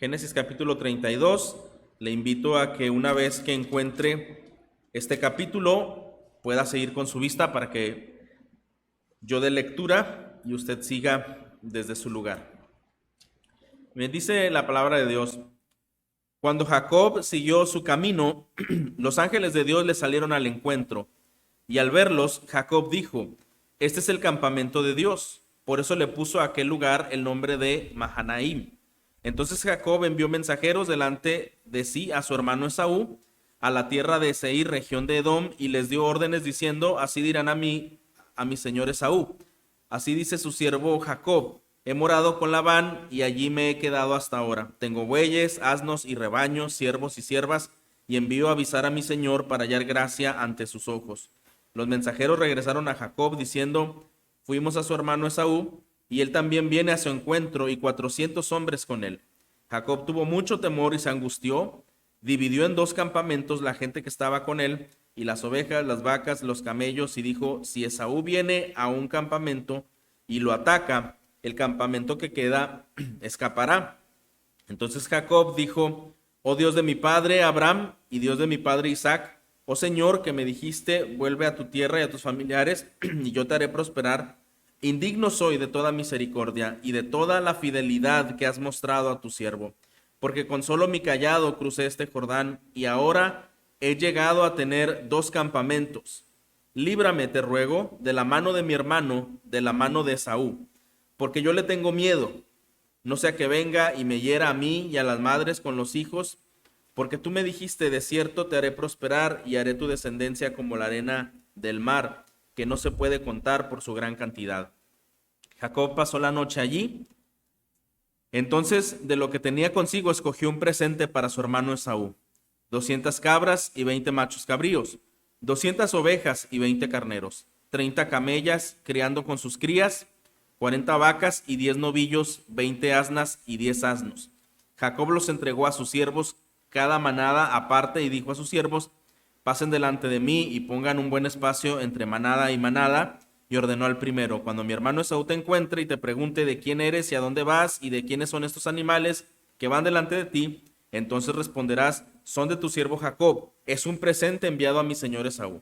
Génesis capítulo 32. Le invito a que una vez que encuentre este capítulo pueda seguir con su vista para que yo dé lectura y usted siga desde su lugar. Me dice la palabra de Dios: cuando Jacob siguió su camino, los ángeles de Dios le salieron al encuentro, y al verlos, Jacob dijo: este es el campamento de Dios. Por eso le puso a aquel lugar el nombre de Mahanaim. Entonces Jacob envió mensajeros delante de sí a su hermano Esaú, a la tierra de Seir, región de Edom, y les dio órdenes diciendo: así dirán a mi señor Esaú, así dice su siervo Jacob: he morado con Labán y allí me he quedado hasta ahora. Tengo bueyes, asnos y rebaños, siervos y siervas, y envío a avisar a mi señor para hallar gracia ante sus ojos. Los mensajeros regresaron a Jacob diciendo: fuimos a su hermano Esaú, y él también viene a su encuentro, y 400 hombres con él. Jacob tuvo mucho temor y se angustió. Dividió en dos campamentos la gente que estaba con él, y las ovejas, las vacas, los camellos, y dijo: si Esaú viene a un campamento y lo ataca, el campamento que queda escapará. Entonces Jacob dijo: oh Dios de mi padre Abraham y Dios de mi padre Isaac, oh Señor, que me dijiste: vuelve a tu tierra y a tus familiares, y yo te haré prosperar. Indigno soy de toda misericordia y de toda la fidelidad que has mostrado a tu siervo, porque con solo mi cayado crucé este Jordán, y ahora he llegado a tener dos campamentos. Líbrame, te ruego, de la mano de mi hermano, de la mano de Esaú, porque yo le tengo miedo, no sea que venga y me hiera a mí y a las madres con los hijos, porque tú me dijiste: de cierto te haré prosperar y haré tu descendencia como la arena del mar, que no se puede contar por su gran cantidad. Jacob pasó la noche allí. Entonces, de lo que tenía consigo, escogió un presente para su hermano Esaú: 200 cabras y 20 machos cabríos, 200 ovejas y 20 carneros, 30 camellas criando con sus crías, 40 vacas y 10 novillos, 20 asnas y 10 asnos. Jacob los entregó a sus siervos, cada manada aparte, y dijo a sus siervos: pasen delante de mí y pongan un buen espacio entre manada y manada. Y ordenó al primero: cuando mi hermano Esaú te encuentre y te pregunte de quién eres y a dónde vas y de quiénes son estos animales que van delante de ti, entonces responderás: son de tu siervo Jacob, es un presente enviado a mi señor Esaú.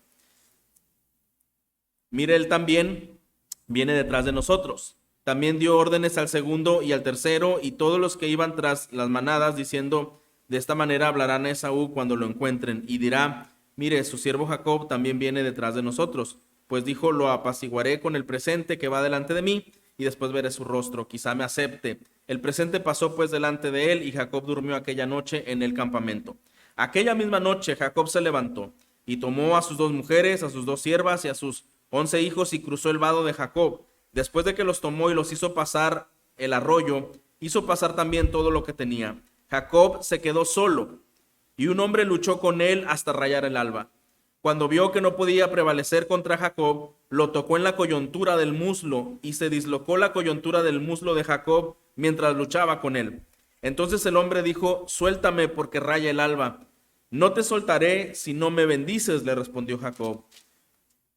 Mire, él también viene detrás de nosotros. También dio órdenes al segundo y al tercero y todos los que iban tras las manadas, diciendo: de esta manera hablarán a Esaú cuando lo encuentren, y dirá: mire, su siervo Jacob también viene detrás de nosotros. Pues dijo: lo apaciguaré con el presente que va delante de mí, y después veré su rostro, quizá me acepte. El presente pasó pues delante de él, y Jacob durmió aquella noche en el campamento. Aquella misma noche Jacob se levantó y tomó a sus 2 mujeres, a sus 2 siervas y a sus 11 hijos, y cruzó el vado de Jacob. Después de que los tomó y los hizo pasar el arroyo, hizo pasar también todo lo que tenía. Jacob se quedó solo, y un hombre luchó con él hasta rayar el alba. Cuando vio que no podía prevalecer contra Jacob, lo tocó en la coyuntura del muslo, y se dislocó la coyuntura del muslo de Jacob mientras luchaba con él. Entonces el hombre dijo: suéltame, porque raya el alba. No te soltaré si no me bendices, le respondió Jacob.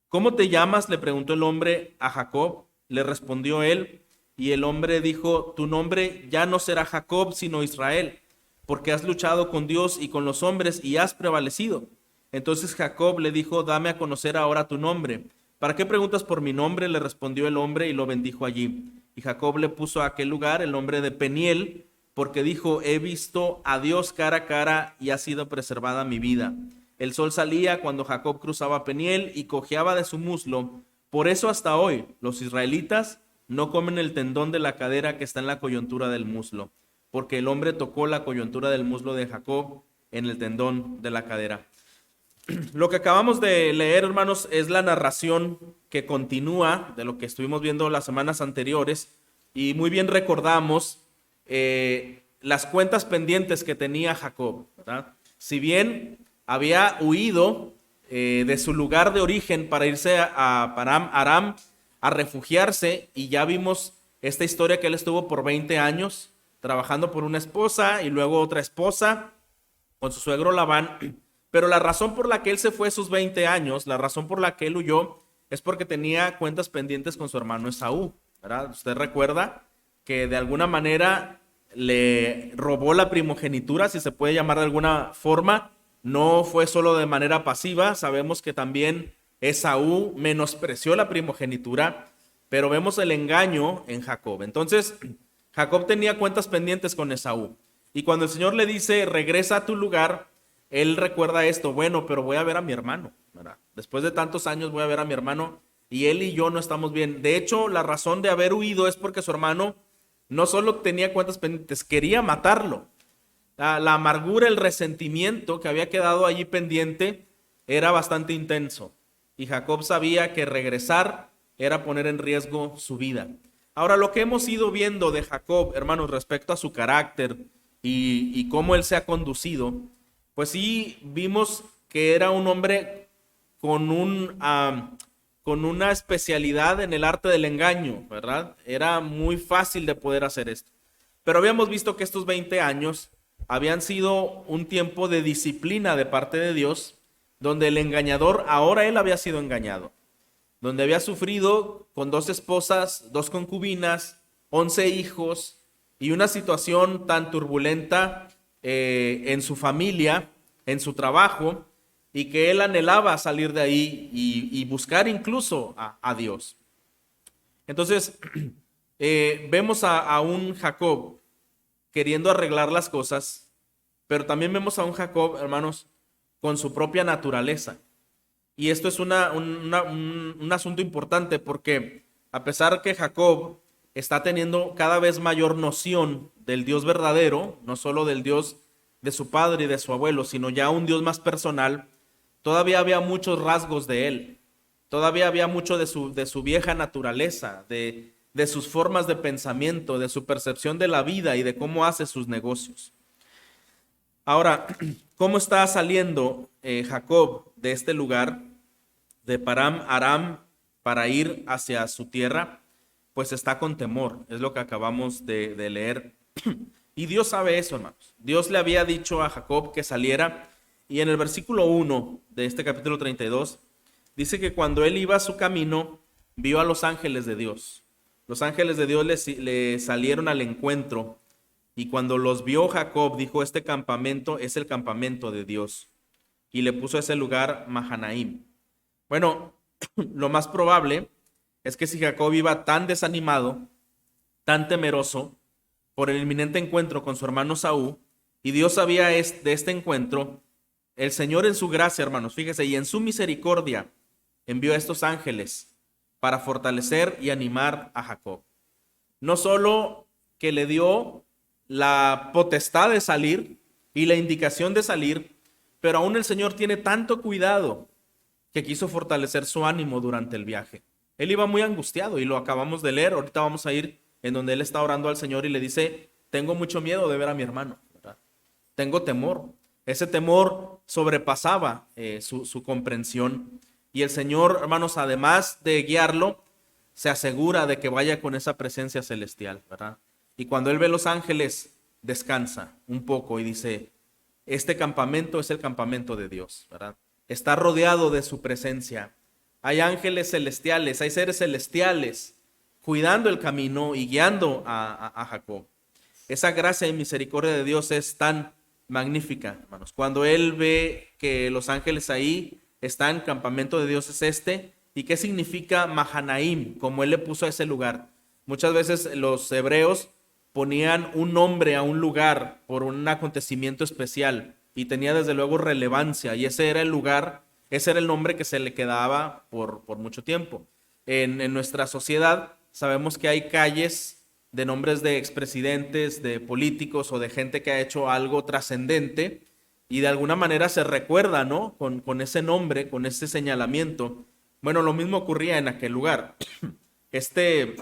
¿Cómo te llamas?, le preguntó el hombre a Jacob. Le respondió él, y el hombre dijo: tu nombre ya no será Jacob, sino Israel, porque has luchado con Dios y con los hombres y has prevalecido. Entonces Jacob le dijo: dame a conocer ahora tu nombre. ¿Para qué preguntas por mi nombre?, le respondió el hombre, y lo bendijo allí. Y Jacob le puso a aquel lugar el nombre de Peniel, porque dijo: he visto a Dios cara a cara, y ha sido preservada mi vida. El sol salía cuando Jacob cruzaba Peniel y cojeaba de su muslo. Por eso hasta hoy los israelitas no comen el tendón de la cadera que está en la coyuntura del muslo, porque el hombre tocó la coyuntura del muslo de Jacob en el tendón de la cadera. Lo que acabamos de leer, hermanos, es la narración que continúa de lo que estuvimos viendo las semanas anteriores, y muy bien recordamos las cuentas pendientes que tenía Jacob, ¿verdad? Si bien había huido de su lugar de origen para irse a Aram a refugiarse, y ya vimos esta historia que él estuvo por 20 años trabajando por una esposa y luego otra esposa con su suegro Labán. Pero la razón por la que él se fue esos 20 años, la razón por la que él huyó, es porque tenía cuentas pendientes con su hermano Esaú, ¿verdad? Usted recuerda que de alguna manera le robó la primogenitura, si se puede llamar de alguna forma. No fue solo de manera pasiva, sabemos que también Esaú menospreció la primogenitura, pero vemos el engaño en Jacob. Entonces, Jacob tenía cuentas pendientes con Esaú. Y cuando el Señor le dice, regresa a tu lugar, él recuerda esto, bueno, pero voy a ver a mi hermano, ¿verdad? Después de tantos años voy a ver a mi hermano y él y yo no estamos bien. De hecho, la razón de haber huido es porque su hermano no solo tenía cuentas pendientes, quería matarlo. La amargura, el resentimiento que había quedado allí pendiente era bastante intenso. Y Jacob sabía que regresar era poner en riesgo su vida. Ahora, lo que hemos ido viendo de Jacob, hermanos, respecto a su carácter y cómo él se ha conducido, pues sí vimos que era un hombre con con una especialidad en el arte del engaño, ¿verdad? Era muy fácil de poder hacer esto. Pero habíamos visto que estos 20 años habían sido un tiempo de disciplina de parte de Dios, donde el engañador, ahora él había sido engañado, donde había sufrido con 2 esposas, 2 concubinas, 11 hijos y una situación tan turbulenta en su familia, en su trabajo, y que él anhelaba salir de ahí y buscar incluso a Dios. Entonces, vemos a un Jacob queriendo arreglar las cosas, pero también vemos a un Jacob, hermanos, con su propia naturaleza. Y esto es un asunto importante porque a pesar que Jacob está teniendo cada vez mayor noción del Dios verdadero, no solo del Dios de su padre y de su abuelo, sino ya un Dios más personal, todavía había muchos rasgos de él. Todavía había mucho de su vieja naturaleza, de sus formas de pensamiento, de su percepción de la vida y de cómo hace sus negocios. Ahora, ¿cómo está saliendo Jacob de este lugar de Param Aram para ir hacia su tierra? Pues está con temor, es lo que acabamos de leer. Y Dios sabe eso, hermanos. Dios le había dicho a Jacob que saliera, y en el versículo 1 de este capítulo 32 dice que cuando él iba a su camino, vio a los ángeles de Dios. Los ángeles de Dios le salieron al encuentro, y cuando los vio Jacob, dijo, este campamento es el campamento de Dios. Y le puso a ese lugar Mahanaim. Bueno, lo más probable es que si Jacob iba tan desanimado, tan temeroso por el inminente encuentro con su hermano Saúl, y Dios sabía de este encuentro, el Señor en su gracia, hermanos, fíjese, y en su misericordia envió a estos ángeles para fortalecer y animar a Jacob. No solo que le dio la potestad de salir y la indicación de salir, pero aún el Señor tiene tanto cuidado que quiso fortalecer su ánimo durante el viaje. Él iba muy angustiado y lo acabamos de leer. Ahorita vamos a ir en donde él está orando al Señor y le dice, tengo mucho miedo de ver a mi hermano, ¿verdad? Tengo temor. Ese temor sobrepasaba su comprensión. Y el Señor, hermanos, además de guiarlo, se asegura de que vaya con esa presencia celestial, ¿verdad? Y cuando él ve los ángeles, descansa un poco y dice, este campamento es el campamento de Dios, ¿verdad? Está rodeado de su presencia. Hay ángeles celestiales, hay seres celestiales cuidando el camino y guiando a Jacob. Esa gracia y misericordia de Dios es tan magnífica, hermanos. Cuando él ve que los ángeles ahí están, campamento de Dios es este. ¿Y qué significa Mahanaim? Como él le puso a ese lugar. Muchas veces los hebreos ponían un nombre a un lugar por un acontecimiento especial y tenía desde luego relevancia, y ese era el lugar, ese era el nombre que se le quedaba por mucho tiempo. En nuestra sociedad sabemos que hay calles de nombres de expresidentes, de políticos o de gente que ha hecho algo trascendente y de alguna manera se recuerda, ¿no? Con ese nombre, con ese señalamiento. Bueno, lo mismo ocurría en aquel lugar. Este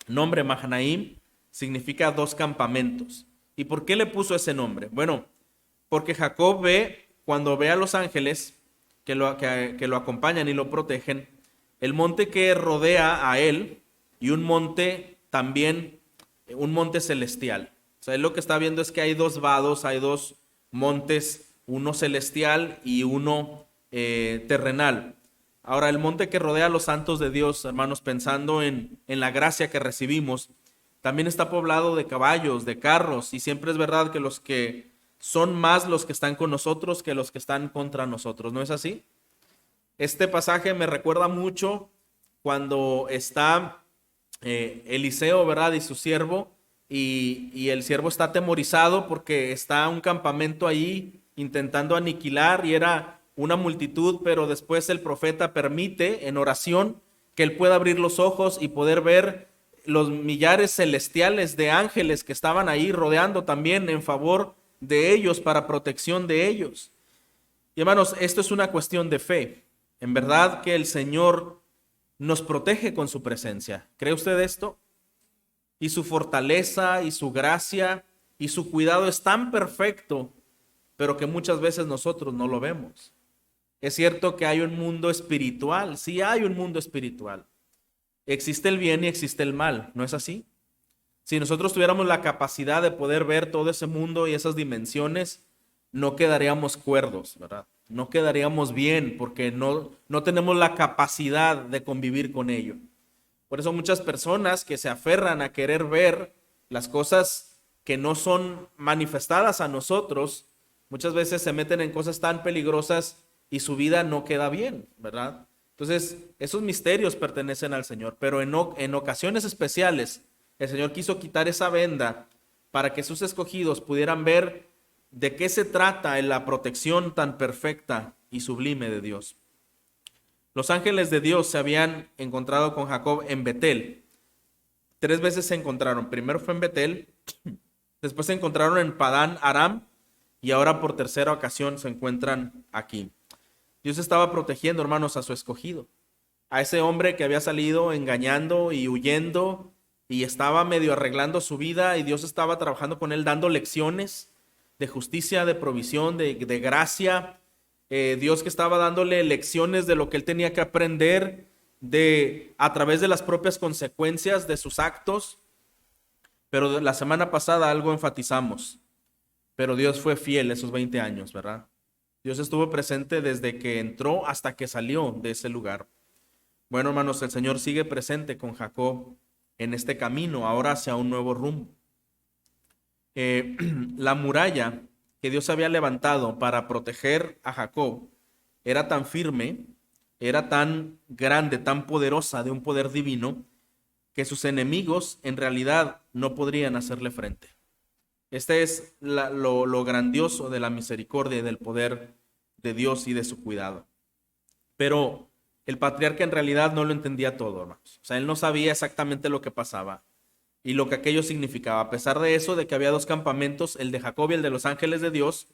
nombre Mahanaim significa 2 campamentos. ¿Y por qué le puso ese nombre? Bueno, porque Jacob cuando ve a los ángeles que lo acompañan y lo protegen, el monte que rodea a él y un monte también, un monte celestial. O sea, él lo que está viendo es que hay 2 vados, hay 2 montes, uno celestial y uno terrenal. Ahora, el monte que rodea a los santos de Dios, hermanos, pensando en la gracia que recibimos, también está poblado de caballos, de carros, y siempre es verdad que los que son más los que están con nosotros que los que están contra nosotros, ¿no es así? Este pasaje me recuerda mucho cuando está Eliseo, ¿verdad? Y su siervo, y el siervo está atemorizado porque está un campamento ahí intentando aniquilar y era una multitud, pero después el profeta permite en oración que él pueda abrir los ojos y poder ver los millares celestiales de ángeles que estaban ahí rodeando también en favor de ellos, para protección de ellos. Y hermanos, esto es una cuestión de fe. En verdad que el Señor nos protege con su presencia. ¿Cree usted esto? Y su fortaleza y su gracia y su cuidado es tan perfecto, pero que muchas veces nosotros no lo vemos. Es cierto que hay un mundo espiritual, sí hay un mundo espiritual. Existe el bien y existe el mal, ¿no es así? Si nosotros tuviéramos la capacidad de poder ver todo ese mundo y esas dimensiones, no quedaríamos cuerdos, ¿verdad? No quedaríamos bien porque no tenemos la capacidad de convivir con ello. Por eso muchas personas que se aferran a querer ver las cosas que no son manifestadas a nosotros, muchas veces se meten en cosas tan peligrosas y su vida no queda bien, ¿verdad? Entonces, esos misterios pertenecen al Señor, pero en ocasiones especiales, el Señor quiso quitar esa venda para que sus escogidos pudieran ver de qué se trata en la protección tan perfecta y sublime de Dios. Los ángeles de Dios se habían encontrado con Jacob en Betel. 3 veces se encontraron. Primero fue en Betel, después se encontraron en Padán Aram y ahora por tercera ocasión se encuentran aquí. Dios estaba protegiendo, hermanos, a su escogido, a ese hombre que había salido engañando y huyendo y estaba medio arreglando su vida, y Dios estaba trabajando con él, dando lecciones de justicia, de provisión, de gracia. Dios que estaba dándole lecciones de lo que él tenía que aprender a través de las propias consecuencias de sus actos. Pero la semana pasada algo enfatizamos, pero Dios fue fiel esos 20 años, ¿verdad? Dios estuvo presente desde que entró hasta que salió de ese lugar. Bueno, hermanos, el Señor sigue presente con Jacob en este camino, ahora hacia un nuevo rumbo. La muralla que Dios había levantado para proteger a Jacob era tan firme, era tan grande, tan poderosa, de un poder divino, que sus enemigos en realidad no podrían hacerle frente. Este es lo grandioso de la misericordia y del poder de Dios y de su cuidado. Pero el patriarca en realidad no lo entendía todo, hermanos. O sea, él no sabía exactamente lo que pasaba y lo que aquello significaba. A pesar de eso, de que había 2 campamentos, el de Jacob y el de los ángeles de Dios,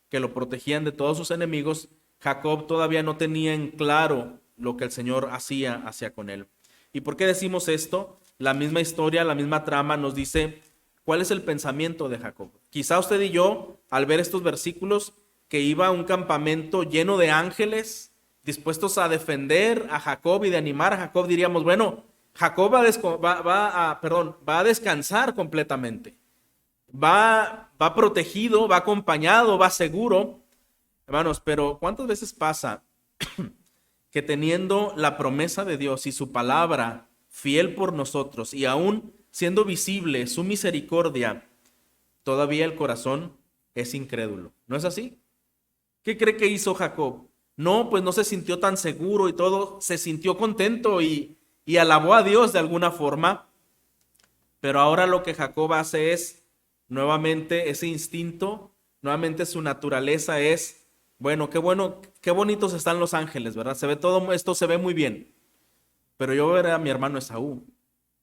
que lo protegían de todos sus enemigos, Jacob todavía no tenía en claro lo que el Señor hacía con él. ¿Y por qué decimos esto? La misma historia, la misma trama nos dice cuál es el pensamiento de Jacob. Quizá usted y yo, al ver estos versículos, que iba a un campamento lleno de ángeles dispuestos a defender a Jacob y de animar a Jacob, diríamos, bueno, Jacob va a descansar completamente. Va protegido, va acompañado, va seguro. Hermanos, pero ¿cuántas veces pasa que teniendo la promesa de Dios y su palabra fiel por nosotros y aún siendo visible su misericordia, todavía el corazón es incrédulo? ¿No es así? ¿Qué cree que hizo Jacob? No, pues no se sintió tan seguro y todo, se sintió contento y alabó a Dios de alguna forma. Pero ahora lo que Jacob hace es, nuevamente ese instinto, nuevamente su naturaleza es, bueno, qué bonitos están los ángeles, ¿verdad? Se ve todo esto, se ve muy bien. Pero yo veré a mi hermano Esaú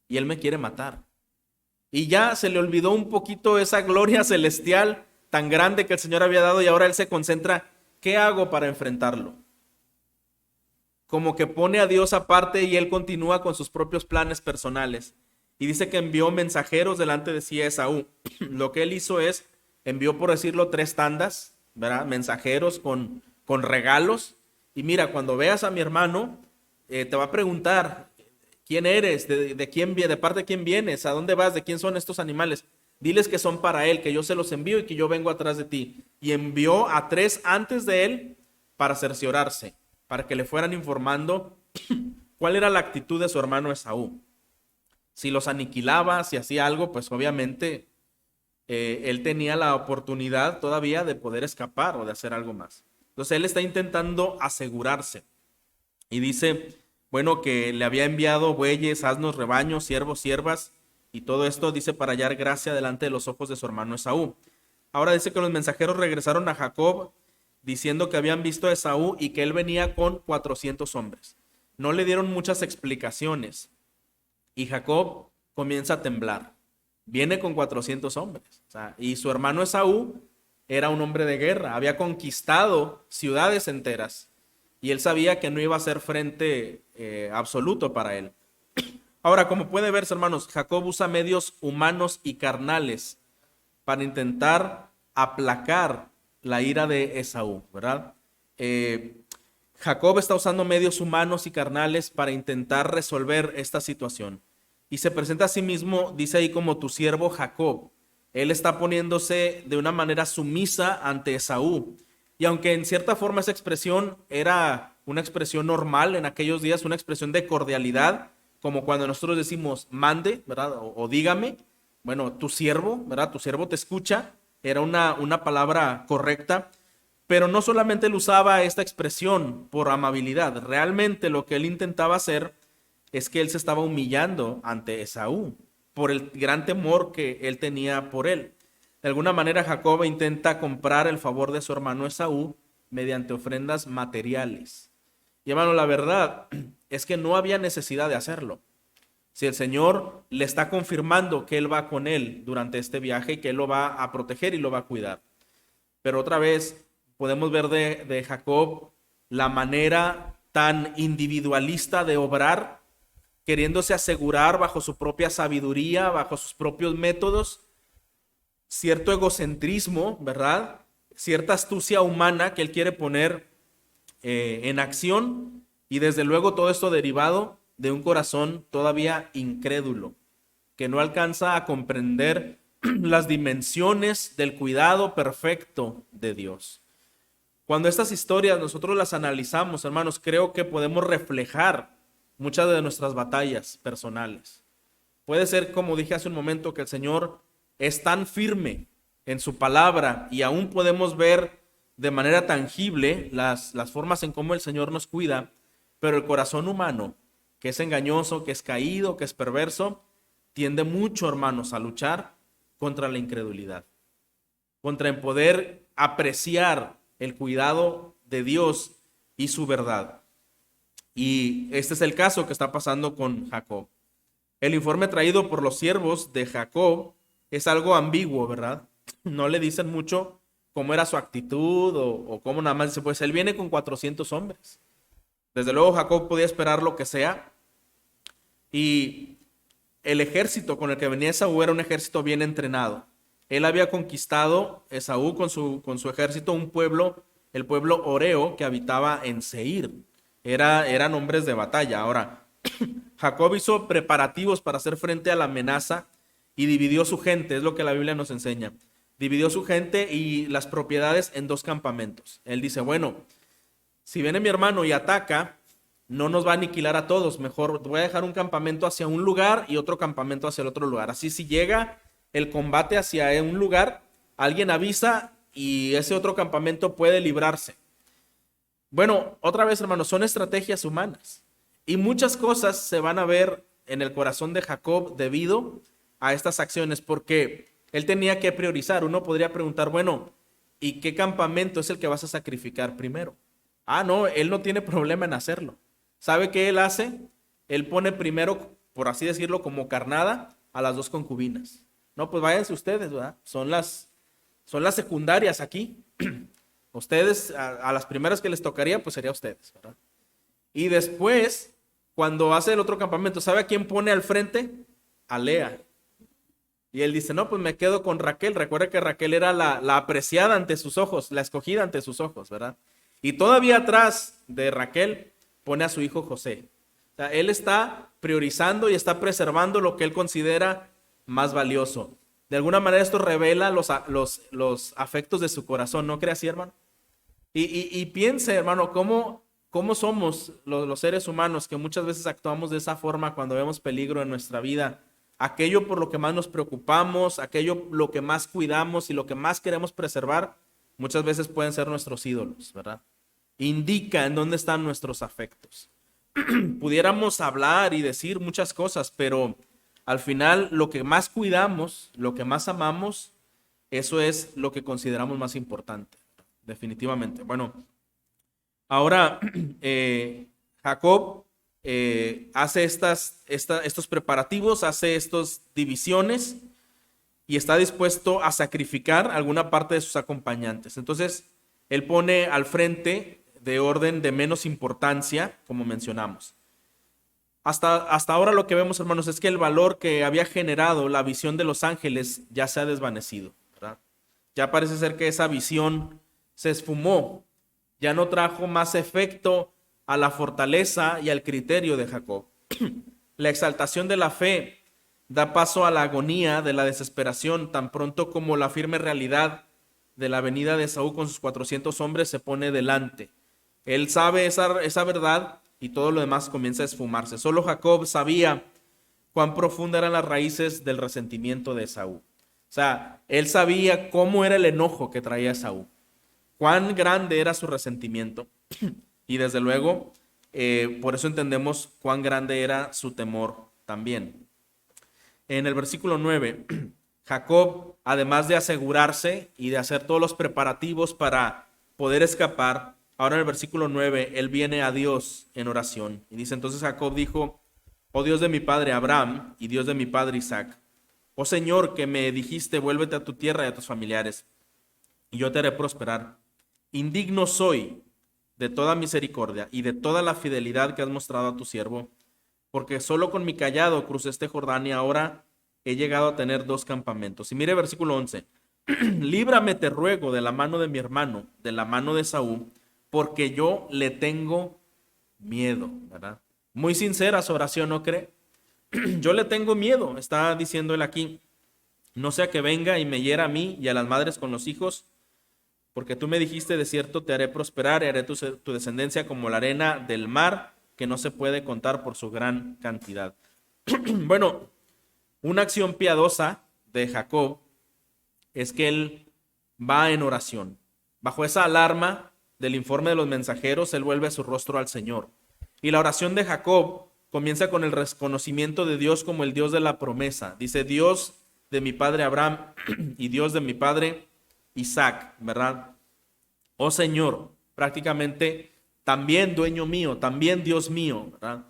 y él me quiere matar. Y ya se le olvidó un poquito esa gloria celestial tan grande que el Señor había dado, y ahora él se concentra, ¿qué hago para enfrentarlo? Como que pone a Dios aparte y él continúa con sus propios planes personales. Y dice que envió mensajeros delante de sí a Esaú. Lo que él hizo es, envió, por decirlo, 3 tandas, ¿verdad? Mensajeros con regalos. Y mira, cuando veas a mi hermano, te va a preguntar, ¿quién eres? ¿De parte de quién vienes? ¿A dónde vas? ¿De quién son estos animales? Diles que son para él, que yo se los envío y que yo vengo atrás de ti. Y envió a 3 antes de él para cerciorarse, para que le fueran informando cuál era la actitud de su hermano Esaú. Si los aniquilaba, si hacía algo, pues obviamente él tenía la oportunidad todavía de poder escapar o de hacer algo más. Entonces él está intentando asegurarse y dice, bueno, que le había enviado bueyes, asnos, rebaños, siervos, siervas y todo esto dice para hallar gracia delante de los ojos de su hermano Esaú. Ahora dice que los mensajeros regresaron a Jacob diciendo que habían visto a Esaú y que él venía con 400 hombres. No le dieron muchas explicaciones y Jacob comienza a temblar. Viene con 400 hombres. O sea, y su hermano Esaú era un hombre de guerra, había conquistado ciudades enteras y él sabía que no iba a ser frente absoluto para él. Ahora, como puede verse, hermanos, Jacob usa medios humanos y carnales para intentar aplacar la ira de Esaú, ¿verdad? Jacob está usando medios humanos y carnales para intentar resolver esta situación. Y se presenta a sí mismo, dice ahí, como tu siervo Jacob. Él está poniéndose de una manera sumisa ante Esaú. Y aunque en cierta forma esa expresión era una expresión normal en aquellos días, una expresión de cordialidad, como cuando nosotros decimos mande, ¿verdad? O dígame, bueno, tu siervo, ¿verdad? Tu siervo te escucha, era una palabra correcta, pero no solamente él usaba esta expresión por amabilidad, realmente lo que él intentaba hacer es que él se estaba humillando ante Esaú por el gran temor que él tenía por él. De alguna manera Jacob intenta comprar el favor de su hermano Esaú mediante ofrendas materiales. Y hermano, la verdad es que no había necesidad de hacerlo. Si el Señor le está confirmando que Él va con él durante este viaje y que Él lo va a proteger y lo va a cuidar. Pero otra vez podemos ver de Jacob la manera tan individualista de obrar, queriéndose asegurar bajo su propia sabiduría, bajo sus propios métodos, cierto egocentrismo, ¿verdad? Cierta astucia humana que él quiere poner en acción y desde luego todo esto derivado de un corazón todavía incrédulo, que no alcanza a comprender las dimensiones del cuidado perfecto de Dios. Cuando estas historias nosotros las analizamos, hermanos, creo que podemos reflejar muchas de nuestras batallas personales. Puede ser, como dije hace un momento, que el Señor es tan firme en su palabra y aún podemos ver de manera tangible las formas en cómo el Señor nos cuida, pero el corazón humano, que es engañoso, que es caído, que es perverso, tiende mucho, hermanos, a luchar contra la incredulidad, contra el poder apreciar el cuidado de Dios y su verdad. Y este es el caso que está pasando con Jacob. El informe traído por los siervos de Jacob es algo ambiguo, ¿verdad? No le dicen mucho cómo era su actitud o cómo nada más dice, pues él viene con 400 hombres. Desde luego Jacob podía esperar lo que sea. Y el ejército con el que venía Esaú era un ejército bien entrenado. Él había conquistado, Esaú con su ejército, un pueblo, el pueblo Oreo, que habitaba en Seir. Eran hombres de batalla. Ahora, Jacob hizo preparativos para hacer frente a la amenaza y dividió su gente, es lo que la Biblia nos enseña. Dividió su gente y las propiedades en dos campamentos. Él dice, bueno, si viene mi hermano y ataca, no nos va a aniquilar a todos. Mejor voy a dejar un campamento hacia un lugar y otro campamento hacia el otro lugar. Así si llega el combate hacia un lugar, alguien avisa y ese otro campamento puede librarse. Bueno, otra vez, hermanos, son estrategias humanas. Y muchas cosas se van a ver en el corazón de Jacob debido a estas acciones, porque él tenía que priorizar. Uno podría preguntar, bueno, ¿y qué campamento es el que vas a sacrificar primero? Ah, no, él no tiene problema en hacerlo. ¿Sabe qué él hace? Él pone primero, por así decirlo, como carnada a las dos concubinas. No, pues váyanse ustedes, ¿verdad? Son las secundarias aquí. Ustedes, a las primeras que les tocaría, pues sería ustedes, ¿verdad? Y después, cuando hace el otro campamento, ¿sabe a quién pone al frente? A Lea. Y él dice, no, pues me quedo con Raquel. Recuerda que Raquel era la apreciada ante sus ojos, la escogida ante sus ojos, ¿verdad? Y todavía atrás de Raquel pone a su hijo José. O sea, él está priorizando y está preservando lo que él considera más valioso. De alguna manera esto revela los afectos de su corazón, ¿no cree así, hermano? Y piense, hermano, cómo somos los seres humanos que muchas veces actuamos de esa forma cuando vemos peligro en nuestra vida aquello por lo que más nos preocupamos, aquello lo que más cuidamos y lo que más queremos preservar, muchas veces pueden ser nuestros ídolos, ¿verdad? Indica en dónde están nuestros afectos. Pudiéramos hablar y decir muchas cosas, pero al final lo que más cuidamos, lo que más amamos, eso es lo que consideramos más importante, definitivamente. Bueno, ahora Jacob hace estos preparativos, hace estas divisiones y está dispuesto a sacrificar alguna parte de sus acompañantes. Entonces, él pone al frente de orden de menos importancia, como mencionamos. Hasta ahora lo que vemos, hermanos, es que el valor que había generado la visión de los ángeles ya se ha desvanecido, ¿verdad? Ya parece ser que esa visión se esfumó, ya no trajo más efecto a la fortaleza y al criterio de Jacob. La exaltación de la fe da paso a la agonía de la desesperación tan pronto como la firme realidad de la venida de Esaú con sus 400 hombres se pone delante. Él sabe esa verdad y todo lo demás comienza a esfumarse. Solo Jacob sabía cuán profundas eran las raíces del resentimiento de Esaú. O sea, él sabía cómo era el enojo que traía Esaú, cuán grande era su resentimiento y desde luego por eso entendemos cuán grande era su temor también. En el versículo 9, Jacob, además de asegurarse y de hacer todos los preparativos para poder escapar, ahora en el versículo 9, él viene a Dios en oración. Y dice, entonces Jacob dijo, oh Dios de mi padre Abraham y Dios de mi padre Isaac, oh Señor, que me dijiste, vuélvete a tu tierra y a tus familiares, y yo te haré prosperar. Indigno soy de toda misericordia y de toda la fidelidad que has mostrado a tu siervo, porque solo con mi cayado crucé este Jordán y ahora he llegado a tener 2 campamentos. Y mire versículo 11, líbrame te ruego de la mano de mi hermano, de la mano de Saúl, porque yo le tengo miedo, ¿verdad? Muy sincera su oración, ¿no cree? Yo le tengo miedo, está diciendo él aquí, no sea que venga y me hiera a mí y a las madres con los hijos, porque tú me dijiste, de cierto te haré prosperar y haré tu descendencia como la arena del mar, que no se puede contar por su gran cantidad. Bueno, una acción piadosa de Jacob es que él va en oración. Bajo esa alarma del informe de los mensajeros, él vuelve su rostro al Señor. Y la oración de Jacob comienza con el reconocimiento de Dios como el Dios de la promesa. Dice, Dios de mi padre Abraham y Dios de mi padre Isaac, ¿verdad? Oh Señor, prácticamente también dueño mío, también Dios mío, ¿verdad?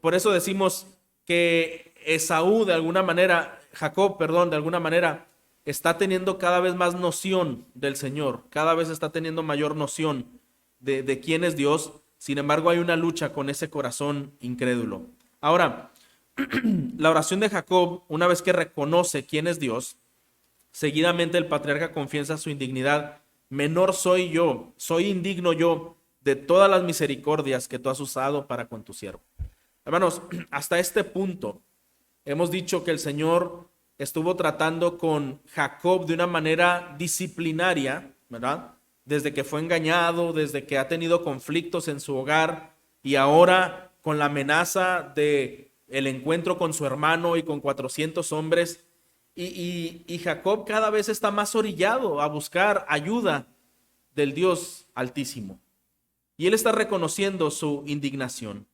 Por eso decimos que Esaú de alguna manera, Jacob, perdón, de alguna manera está teniendo cada vez más noción del Señor, cada vez está teniendo mayor noción de quién es Dios. Sin embargo, hay una lucha con ese corazón incrédulo. Ahora, la oración de Jacob, una vez que reconoce quién es Dios, seguidamente el patriarca confiesa su indignidad. Menor soy yo, soy indigno yo de todas las misericordias que tú has usado para con tu siervo. Hermanos, hasta este punto hemos dicho que el Señor estuvo tratando con Jacob de una manera disciplinaria, ¿verdad? Desde que fue engañado, desde que ha tenido conflictos en su hogar y ahora con la amenaza de el encuentro con su hermano y con 400 hombres. Y Jacob cada vez está más orillado a buscar ayuda del Dios Altísimo. Y él está reconociendo su indignación.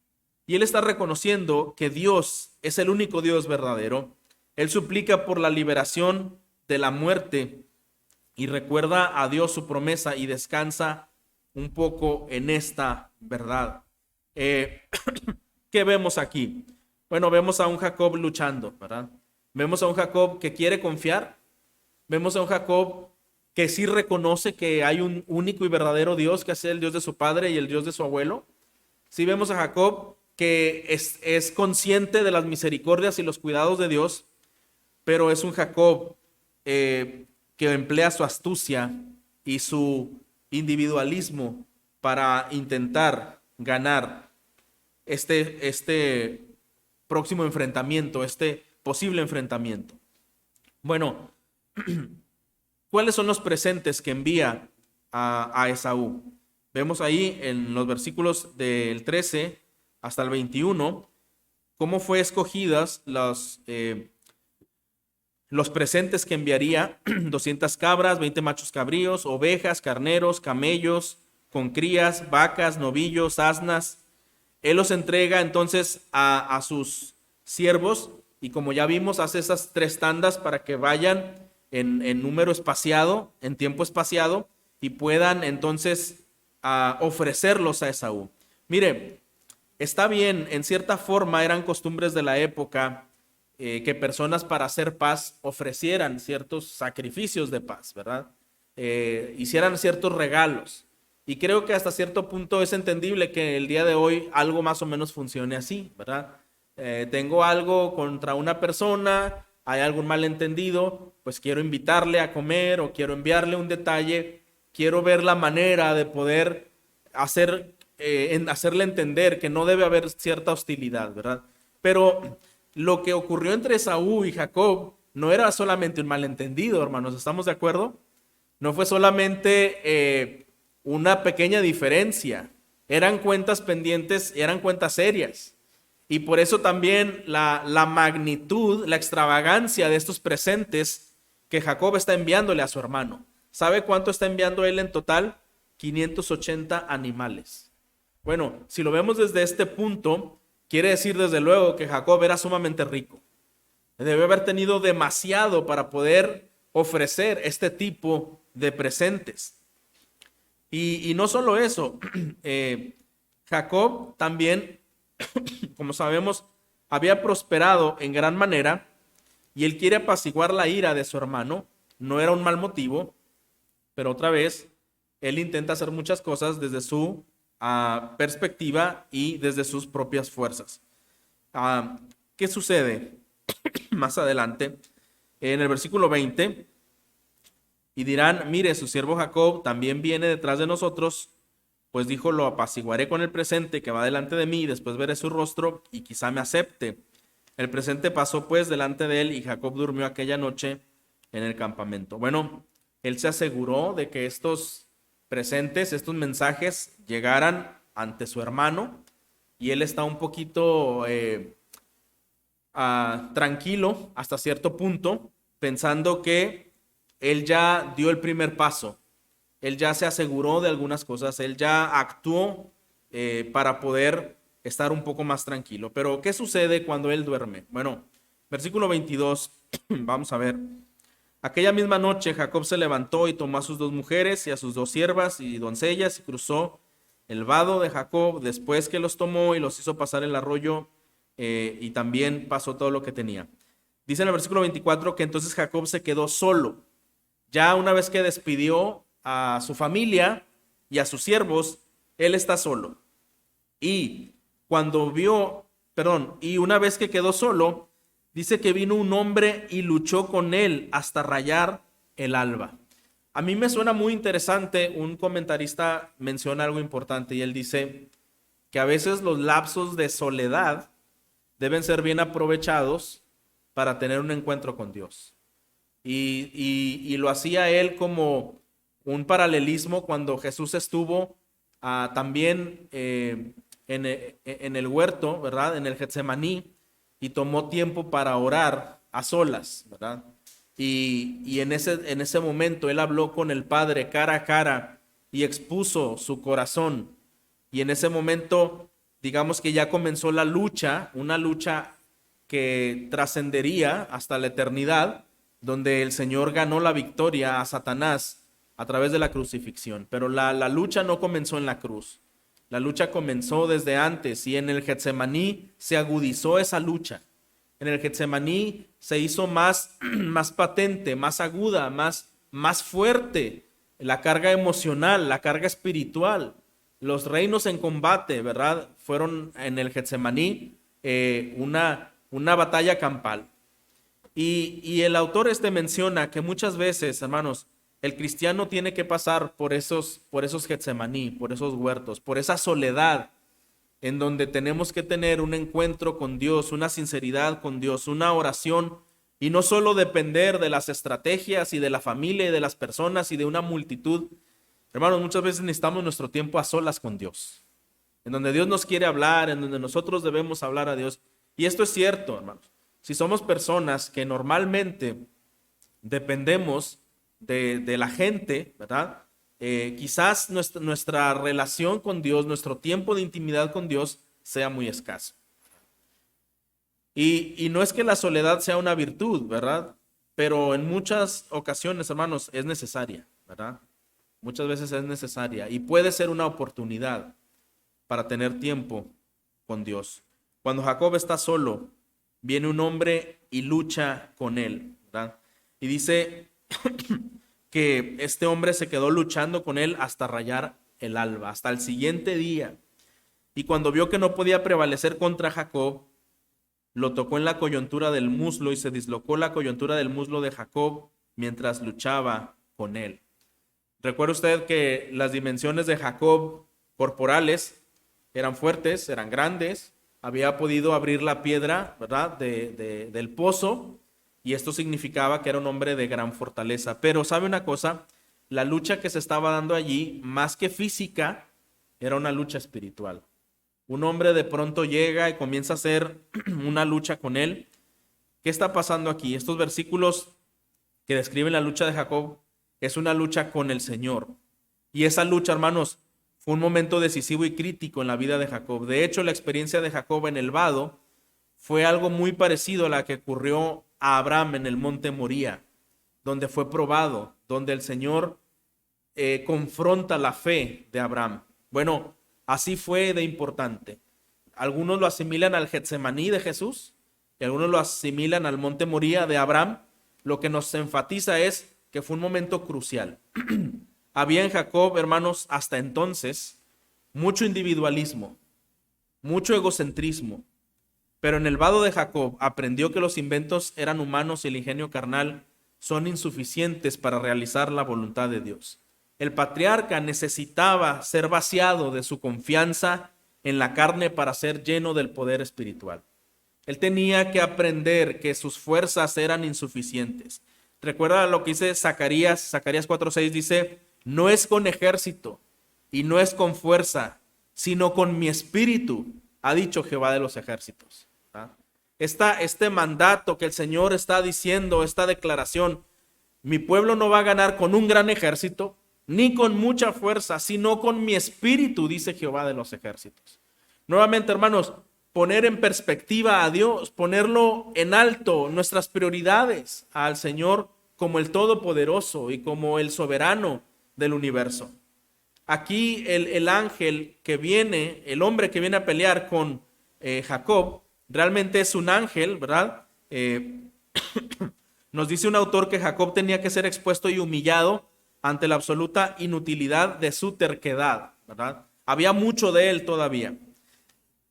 Y él está reconociendo que Dios es el único Dios verdadero. Él suplica por la liberación de la muerte y recuerda a Dios su promesa y descansa un poco en esta verdad. ¿Qué vemos aquí? Bueno, vemos a un Jacob luchando, ¿verdad? Vemos a un Jacob que quiere confiar. Vemos a un Jacob que sí reconoce que hay un único y verdadero Dios, que es el Dios de su padre y el Dios de su abuelo. Sí vemos a Jacob que es consciente de las misericordias y los cuidados de Dios, pero es un Jacob que emplea su astucia y su individualismo para intentar ganar este próximo enfrentamiento, este posible enfrentamiento. Bueno, ¿cuáles son los presentes que envía a Esaú? Vemos ahí en los versículos del 13 hasta el 21 cómo fue escogidas los presentes que enviaría: 200 cabras, 20 machos cabríos, ovejas, carneros, camellos con crías, vacas, novillos, asnas. Él los entrega entonces a sus siervos, y como ya vimos, hace esas 3 tandas para que vayan en número espaciado, en tiempo espaciado, y puedan entonces ofrecerlos a Esaú. Mire, está bien, en cierta forma eran costumbres de la época que personas para hacer paz ofrecieran ciertos sacrificios de paz, ¿verdad? Hicieran ciertos regalos. Y creo que hasta cierto punto es entendible que el día de hoy algo más o menos funcione así, ¿verdad? Tengo algo contra una persona, hay algún malentendido, pues quiero invitarle a comer o quiero enviarle un detalle, quiero ver la manera de poder hacerle entender que no debe haber cierta hostilidad, ¿verdad? Pero lo que ocurrió entre Esaú y Jacob no era solamente un malentendido, hermanos, ¿estamos de acuerdo? No fue solamente una pequeña diferencia, eran cuentas pendientes, eran cuentas serias. Y por eso también la magnitud, la extravagancia de estos presentes que Jacob está enviándole a su hermano. ¿Sabe cuánto está enviando él en total? 580 animales. Bueno, si lo vemos desde este punto, quiere decir desde luego que Jacob era sumamente rico. Debe haber tenido demasiado para poder ofrecer este tipo de presentes. Y no solo eso, Jacob también, como sabemos, había prosperado en gran manera, y él quiere apaciguar la ira de su hermano. No era un mal motivo, pero otra vez, él intenta hacer muchas cosas desde su perspectiva y desde sus propias fuerzas. ¿Qué sucede? Más adelante, en el versículo 20, y dirán: mire, su siervo Jacob también viene detrás de nosotros, pues dijo: lo apaciguaré con el presente que va delante de mí, y después veré su rostro y quizá me acepte. El presente pasó pues delante de él, y Jacob durmió aquella noche en el campamento. Bueno, él se aseguró de que estos presentes, estos mensajes llegaran ante su hermano, y él está un poquito tranquilo hasta cierto punto, pensando que él ya dio el primer paso, él ya se aseguró de algunas cosas, él ya actuó para poder estar un poco más tranquilo. Pero ¿qué sucede cuando él duerme? Bueno, versículo 22, vamos a ver. Aquella misma noche Jacob se levantó y tomó a sus 2 mujeres y a sus 2 siervas y doncellas, y cruzó el vado de Jacob. Después que los tomó y los hizo pasar el arroyo, y también pasó todo lo que tenía. Dice en el versículo 24 que entonces Jacob se quedó solo. Ya una vez que despidió a su familia y a sus siervos, él está solo. Y una vez que quedó solo, dice que vino un hombre y luchó con él hasta rayar el alba. A mí me suena muy interesante. Un comentarista menciona algo importante, y él dice que a veces los lapsos de soledad deben ser bien aprovechados para tener un encuentro con Dios. Y lo hacía él como un paralelismo cuando Jesús estuvo también en el huerto, ¿verdad? En el Getsemaní, y tomó tiempo para orar a solas, ¿verdad? Y en ese momento él habló con el Padre cara a cara y expuso su corazón. Y en ese momento, digamos que ya comenzó la lucha, una lucha que trascendería hasta la eternidad, donde el Señor ganó la victoria a Satanás a través de la crucifixión. Pero la lucha no comenzó en la cruz. La lucha comenzó desde antes, y en el Getsemaní se agudizó esa lucha. En el Getsemaní se hizo más patente, más aguda, más fuerte la carga emocional, la carga espiritual. Los reinos en combate, ¿verdad? Fueron en el Getsemaní una batalla campal. Y el autor menciona que muchas veces, hermanos, el cristiano tiene que pasar por esos Getsemaní, por esos huertos, por esa soledad en donde tenemos que tener un encuentro con Dios, una sinceridad con Dios, una oración, y no solo depender de las estrategias y de la familia y de las personas y de una multitud. Hermanos, muchas veces necesitamos nuestro tiempo a solas con Dios, en donde Dios nos quiere hablar, en donde nosotros debemos hablar a Dios. Y esto es cierto, hermanos. Si somos personas que normalmente dependemos de la gente, ¿verdad? Quizás nuestra relación con Dios, nuestro tiempo de intimidad con Dios sea muy escaso. Y no es que la soledad sea una virtud, ¿verdad? Pero en muchas ocasiones, hermanos, es necesaria, ¿verdad? Muchas veces es necesaria y puede ser una oportunidad para tener tiempo con Dios. Cuando Jacob está solo, viene un hombre y lucha con él, ¿verdad? Y dice que este hombre se quedó luchando con él hasta rayar el alba, hasta el siguiente día. Y cuando vio que no podía prevalecer contra Jacob, lo tocó en la coyuntura del muslo y se dislocó la coyuntura del muslo de Jacob mientras luchaba con él. Recuerda usted que las dimensiones de Jacob corporales eran fuertes, eran grandes, había podido abrir la piedra, ¿verdad? Del pozo, y esto significaba que era un hombre de gran fortaleza. Pero ¿sabe una cosa? La lucha que se estaba dando allí, más que física, era una lucha espiritual. Un hombre de pronto llega y comienza a hacer una lucha con él. ¿Qué está pasando aquí? Estos versículos que describen la lucha de Jacob es una lucha con el Señor. Y esa lucha, hermanos, fue un momento decisivo y crítico en la vida de Jacob. De hecho, la experiencia de Jacob en el vado fue algo muy parecido a la que ocurrió a Abraham en el monte Moría, donde fue probado, donde el Señor confronta la fe de Abraham. Bueno, así fue de importante. Algunos lo asimilan al Getsemaní de Jesús y algunos lo asimilan al monte Moría de Abraham. Lo que nos enfatiza es que fue un momento crucial. Había en Jacob, hermanos, hasta entonces, mucho individualismo, mucho egocentrismo, pero en el vado de Jacob aprendió que los inventos eran humanos y el ingenio carnal son insuficientes para realizar la voluntad de Dios. El patriarca necesitaba ser vaciado de su confianza en la carne para ser lleno del poder espiritual. Él tenía que aprender que sus fuerzas eran insuficientes. Recuerda lo que dice Zacarías 4:6, dice: no es con ejército y no es con fuerza, sino con mi espíritu, ha dicho Jehová de los ejércitos. Este mandato que el Señor está diciendo, esta declaración: mi pueblo no va a ganar con un gran ejército, ni con mucha fuerza, sino con mi espíritu, dice Jehová de los ejércitos. Nuevamente, hermanos, poner en perspectiva a Dios, ponerlo en alto, nuestras prioridades al Señor como el Todopoderoso y como el soberano del universo. Aquí el ángel que viene, el hombre que viene a pelear con Jacob, realmente es un ángel, ¿verdad? Nos dice un autor que Jacob tenía que ser expuesto y humillado ante la absoluta inutilidad de su terquedad, ¿verdad? Había mucho de él todavía.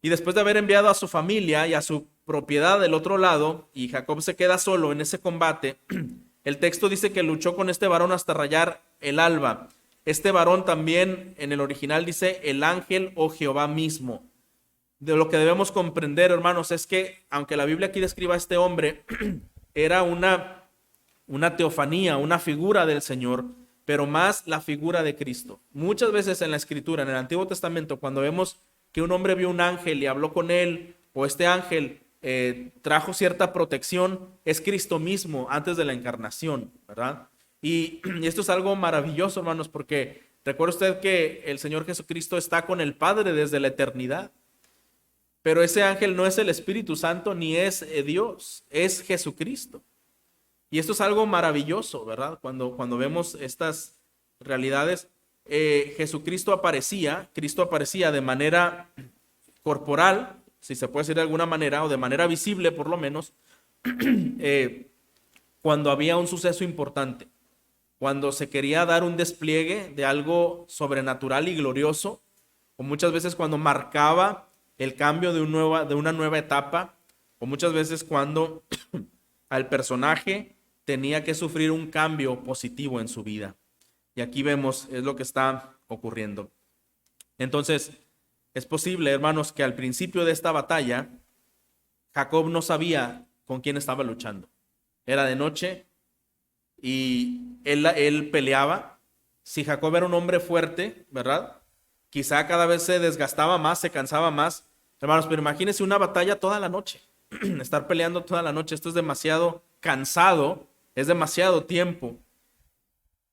Y después de haber enviado a su familia y a su propiedad del otro lado, y Jacob se queda solo en ese combate, el texto dice que luchó con este varón hasta rayar el alba. Este varón también en el original dice el ángel o Jehová mismo. De lo que debemos comprender, hermanos, es que aunque la Biblia aquí describa a este hombre, era una teofanía, una figura del Señor, pero más la figura de Cristo. Muchas veces en la Escritura, en el Antiguo Testamento, cuando vemos que un hombre vio un ángel y habló con él, o este ángel trajo cierta protección, es Cristo mismo antes de la encarnación, ¿verdad? Y esto es algo maravilloso, hermanos, porque recuerda usted que el Señor Jesucristo está con el Padre desde la eternidad, pero ese ángel no es el Espíritu Santo ni es Dios, es Jesucristo. Y esto es algo maravilloso, ¿verdad? Cuando vemos estas realidades, Cristo aparecía de manera corporal, si se puede decir de alguna manera, o de manera visible por lo menos, cuando había un suceso importante, cuando se quería dar un despliegue de algo sobrenatural y glorioso, o muchas veces cuando marcaba el cambio de una nueva etapa, o muchas veces cuando al personaje tenía que sufrir un cambio positivo en su vida. Y aquí vemos, es lo que está ocurriendo. Entonces, es posible, hermanos, que al principio de esta batalla, Jacob no sabía con quién estaba luchando. Era de noche y él peleaba. Si Jacob era un hombre fuerte, ¿verdad? Quizá cada vez se desgastaba más, se cansaba más. Hermanos, pero imagínense una batalla toda la noche. Estar peleando toda la noche, esto es demasiado cansado Es demasiado tiempo.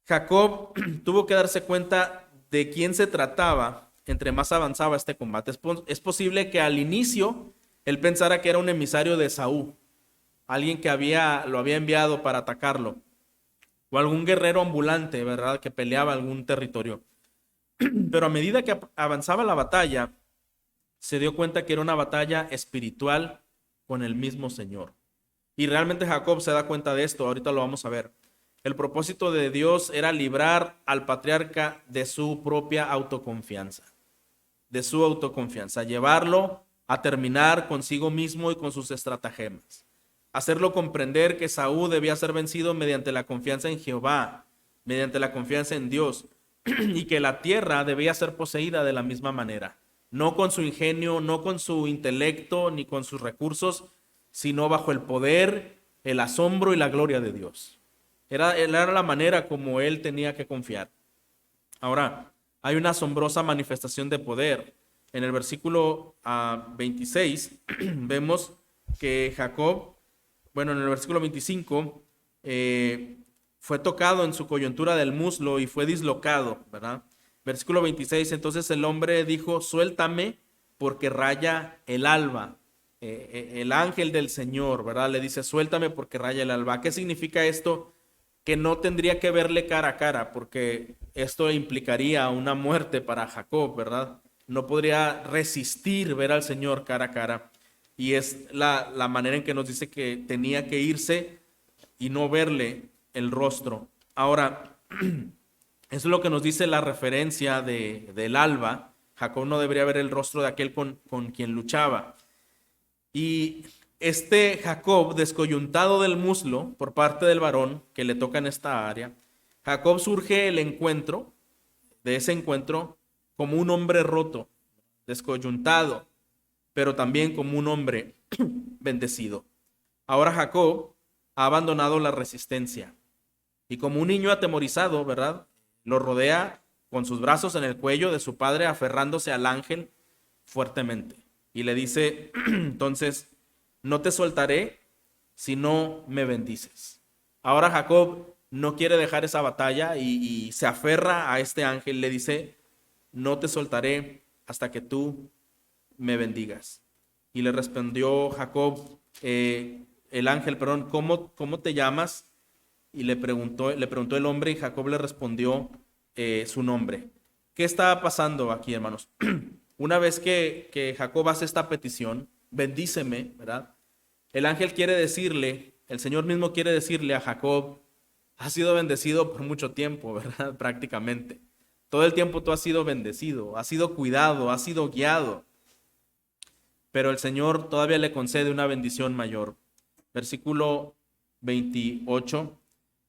Jacob tuvo que darse cuenta de quién se trataba entre más avanzaba este combate. Es posible que al inicio él pensara que era un emisario de Esaú, alguien que lo había enviado para atacarlo, o algún guerrero ambulante, ¿verdad?, que peleaba algún territorio. Pero a medida que avanzaba la batalla, se dio cuenta que era una batalla espiritual con el mismo Señor. Y realmente Jacob se da cuenta de esto, ahorita lo vamos a ver. El propósito de Dios era librar al patriarca de su propia autoconfianza, llevarlo a terminar consigo mismo y con sus estratagemas, hacerlo comprender que Saúl debía ser vencido mediante la confianza en Jehová, mediante la confianza en Dios, y que la tierra debía ser poseída de la misma manera, no con su ingenio, no con su intelecto, ni con sus recursos, sino bajo el poder, el asombro y la gloria de Dios. Era la manera como él tenía que confiar. Ahora, hay una asombrosa manifestación de poder. En el versículo 26 vemos que Jacob, en el versículo 25, fue tocado en su coyuntura del muslo y fue dislocado, ¿verdad? Versículo 26, entonces el hombre dijo, suéltame porque raya el alba. El ángel del Señor, ¿verdad?, le dice, suéltame porque raya el alba. ¿Qué significa esto? Que no tendría que verle cara a cara, porque esto implicaría una muerte para Jacob, ¿verdad? No podría resistir ver al Señor cara a cara. Y es la manera en que nos dice que tenía que irse y no verle el rostro. Ahora, eso es lo que nos dice la referencia del alba. Jacob no debería ver el rostro de aquel con quien luchaba. Y este Jacob, descoyuntado del muslo por parte del varón que le toca en esta área, Jacob surge de ese encuentro, como un hombre roto, descoyuntado, pero también como un hombre bendecido. Ahora Jacob ha abandonado la resistencia y como un niño atemorizado, ¿verdad?, lo rodea con sus brazos en el cuello de su padre, aferrándose al ángel fuertemente. Y le dice, entonces, no te soltaré si no me bendices. Ahora Jacob no quiere dejar esa batalla y se aferra a este ángel. Le dice, no te soltaré hasta que tú me bendigas. Y le respondió Jacob, el ángel, perdón, ¿cómo te llamas? Y le preguntó el hombre y Jacob le respondió su nombre. ¿Qué está pasando aquí, hermanos? Una vez que Jacob hace esta petición, bendíceme, ¿verdad? El ángel quiere decirle, el Señor mismo quiere decirle a Jacob, has sido bendecido por mucho tiempo, ¿verdad? Prácticamente. Todo el tiempo tú has sido bendecido, has sido cuidado, has sido guiado. Pero el Señor todavía le concede una bendición mayor. Versículo 28.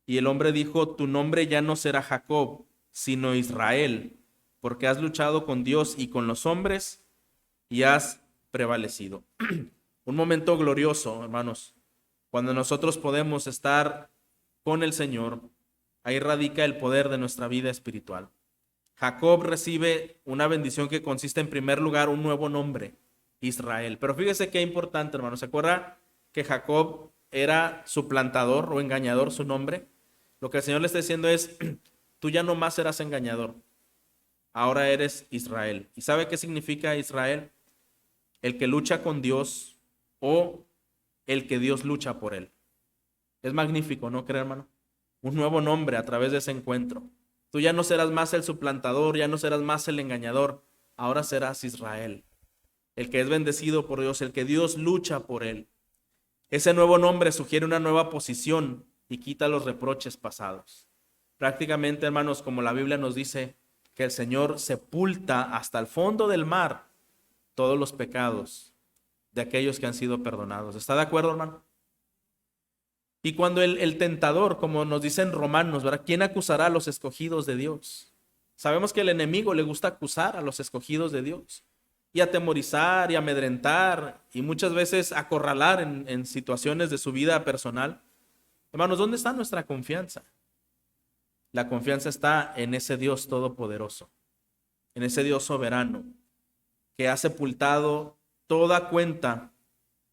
Y el hombre dijo, tu nombre ya no será Jacob, sino Israel, porque has luchado con Dios y con los hombres y has prevalecido. Un momento glorioso, hermanos, cuando nosotros podemos estar con el Señor, ahí radica el poder de nuestra vida espiritual. Jacob recibe una bendición que consiste en primer lugar un nuevo nombre, Israel. Pero fíjese qué importante, hermanos. ¿Se acuerda que Jacob era suplantador o engañador su nombre? Lo que el Señor le está diciendo es, tú ya no más serás engañador, ahora eres Israel. ¿Y sabe qué significa Israel? El que lucha con Dios o el que Dios lucha por él. Es magnífico, ¿no cree, hermano? Un nuevo nombre a través de ese encuentro. Tú ya no serás más el suplantador, ya no serás más el engañador, ahora serás Israel, el que es bendecido por Dios, el que Dios lucha por él. Ese nuevo nombre sugiere una nueva posición y quita los reproches pasados. Prácticamente, hermanos, como la Biblia nos dice, que el Señor sepulta hasta el fondo del mar todos los pecados de aquellos que han sido perdonados. ¿Está de acuerdo, hermano? Y cuando el tentador, como nos dicen Romanos, ¿verdad?, ¿quién acusará a los escogidos de Dios? Sabemos que el enemigo le gusta acusar a los escogidos de Dios y atemorizar y amedrentar y muchas veces acorralar en situaciones de su vida personal. Hermanos, ¿dónde está nuestra confianza? La confianza está en ese Dios todopoderoso, en ese Dios soberano que ha sepultado toda cuenta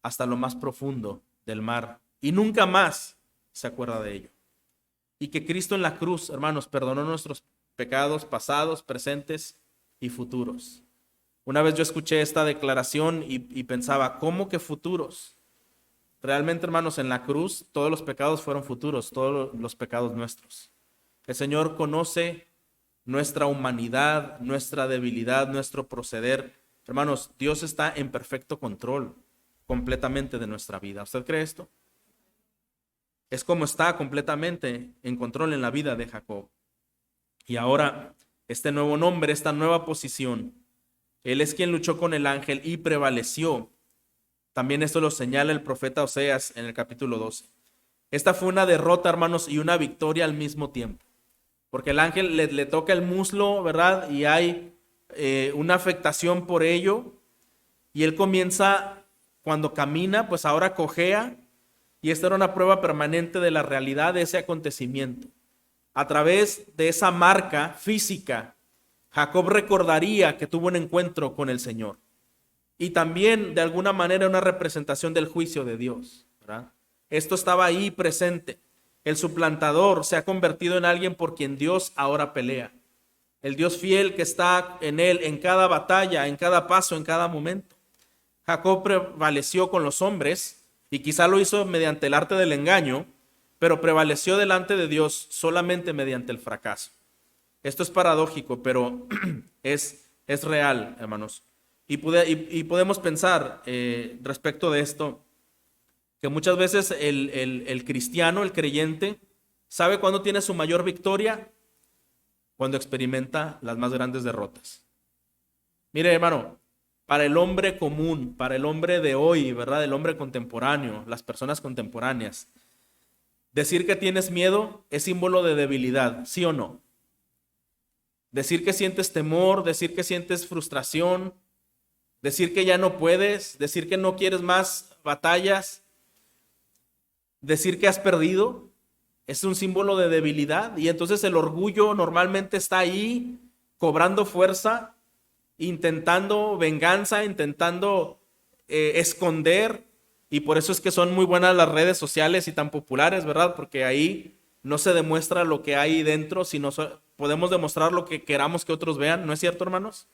hasta lo más profundo del mar y nunca más se acuerda de ello. Y que Cristo en la cruz, hermanos, perdonó nuestros pecados pasados, presentes y futuros. Una vez yo escuché esta declaración y pensaba, ¿cómo que futuros? Realmente, hermanos, en la cruz todos los pecados fueron futuros, todos los pecados nuestros. El Señor conoce nuestra humanidad, nuestra debilidad, nuestro proceder. Hermanos, Dios está en perfecto control completamente de nuestra vida. ¿Usted cree esto? Es como está completamente en control en la vida de Jacob. Y ahora, este nuevo nombre, esta nueva posición, él es quien luchó con el ángel y prevaleció. También esto lo señala el profeta Oseas en el capítulo 12. Esta fue una derrota, hermanos, y una victoria al mismo tiempo. Porque el ángel le toca el muslo, ¿verdad? Y hay una afectación por ello. Y él comienza, cuando camina, pues ahora cojea. Y esta era una prueba permanente de la realidad de ese acontecimiento. A través de esa marca física, Jacob recordaría que tuvo un encuentro con el Señor. Y también, de alguna manera, una representación del juicio de Dios, ¿verdad? Esto estaba ahí presente. El suplantador se ha convertido en alguien por quien Dios ahora pelea. El Dios fiel que está en él en cada batalla, en cada paso, en cada momento. Jacob prevaleció con los hombres y quizá lo hizo mediante el arte del engaño, pero prevaleció delante de Dios solamente mediante el fracaso. Esto es paradójico, pero es real, hermanos. Y podemos pensar respecto de esto, que muchas veces el cristiano, el creyente, ¿sabe cuándo tiene su mayor victoria? Cuando experimenta las más grandes derrotas. Mire, hermano, para el hombre común, para el hombre de hoy, ¿verdad? El hombre contemporáneo, las personas contemporáneas, decir que tienes miedo es símbolo de debilidad, ¿sí o no? Decir que sientes temor, decir que sientes frustración, decir que ya no puedes, decir que no quieres más batallas, decir que has perdido, es un símbolo de debilidad. Y entonces el orgullo normalmente está ahí cobrando fuerza, intentando venganza, intentando esconder. Y por eso es que son muy buenas las redes sociales y tan populares, ¿verdad? Porque ahí no se demuestra lo que hay dentro, sino podemos demostrar lo que queramos que otros vean. ¿No es cierto, hermanos?